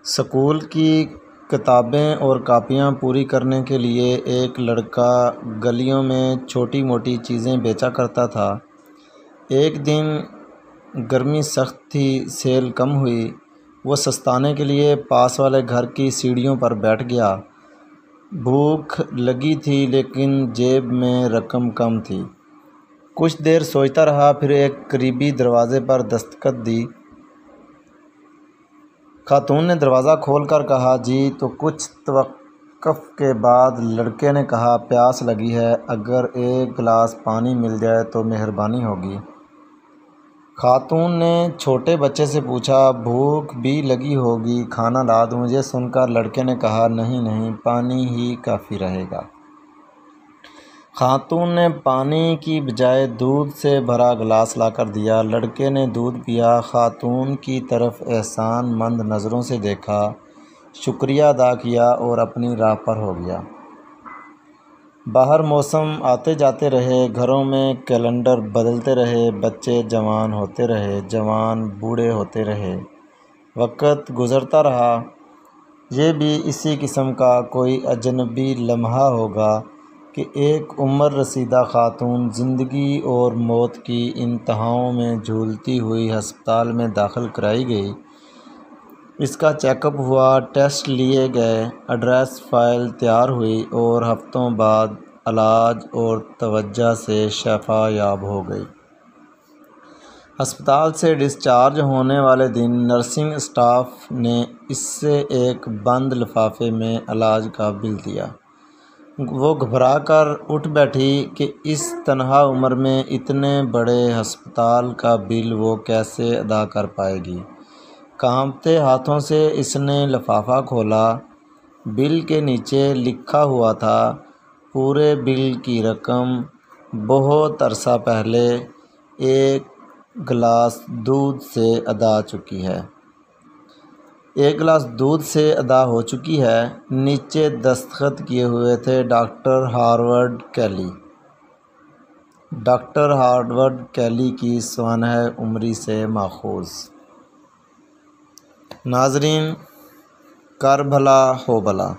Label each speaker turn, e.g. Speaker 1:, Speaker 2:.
Speaker 1: School کی کتابیں اور کاپیاں پوری کرنے کے لیے ایک لڑکا گلیوں میں چھوٹی موٹی چیزیں بیچا کرتا تھا۔ ایک دن گرمی سخت تھی، سیل کم ہوئی۔ وہ سستانے کے لیے پاس والے گھر کی سیڑھیوں پر بیٹھ گیا۔ بھوک لگی تھی لیکن جیب میں رقم کم تھی۔ کچھ دیر سوچتا رہا، پھر ایک قریبی دروازے پر دستک دی۔ خاتون نے دروازہ کھول کر کہا، جی۔ تو کچھ توقف کے بعد لڑکے نے کہا، پیاس لگی ہے، اگر ایک گلاس پانی مل جائے تو مہربانی ہوگی۔ خاتون نے چھوٹے بچے سے پوچھا، بھوک بھی لگی ہوگی، کھانا لا دوں؟ یہ سن کر لڑکے نے کہا، نہیں نہیں، پانی ہی کافی رہے گا۔ خاتون نے پانی کی بجائے دودھ سے بھرا گلاس لا کر دیا۔ لڑکے نے دودھ پیا، خاتون کی طرف احسان مند نظروں سے دیکھا، شکریہ ادا کیا اور اپنی راہ پر ہو گیا۔ باہر موسم آتے جاتے رہے، گھروں میں کیلنڈر بدلتے رہے، بچے جوان ہوتے رہے، جوان بوڑھے ہوتے رہے، وقت گزرتا رہا۔ یہ بھی اسی قسم کا کوئی اجنبی لمحہ ہوگا کہ ایک عمر رسیدہ خاتون زندگی اور موت کی انتہاؤں میں جھولتی ہوئی ہسپتال میں داخل کرائی گئی۔ اس کا چیک اپ ہوا، ٹیسٹ لیے گئے، ایڈریس فائل تیار ہوئی اور ہفتوں بعد علاج اور توجہ سے شفا یاب ہو گئی۔ ہسپتال سے ڈسچارج ہونے والے دن نرسنگ اسٹاف نے اس سے ایک بند لفافے میں علاج کا بل دیا۔ وہ گھبرا کر اٹھ بیٹھی کہ اس تنہا عمر میں اتنے بڑے ہسپتال کا بل وہ کیسے ادا کر پائے گی۔ کانپتے ہاتھوں سے اس نے لفافہ کھولا۔ بل کے نیچے لکھا ہوا تھا، پورے بل کی رقم بہت عرصہ پہلے ایک گلاس دودھ سے ادا چکی ہے۔ ایک گلاس دودھ سے ادا ہو چکی ہے۔ نیچے دستخط کیے ہوئے تھے، ڈاکٹر ہارورڈ کیلی۔ ڈاکٹر ہارورڈ کیلی کی سوانح عمری سے ماخوذ۔ ناظرین، کر بھلا ہو بھلا۔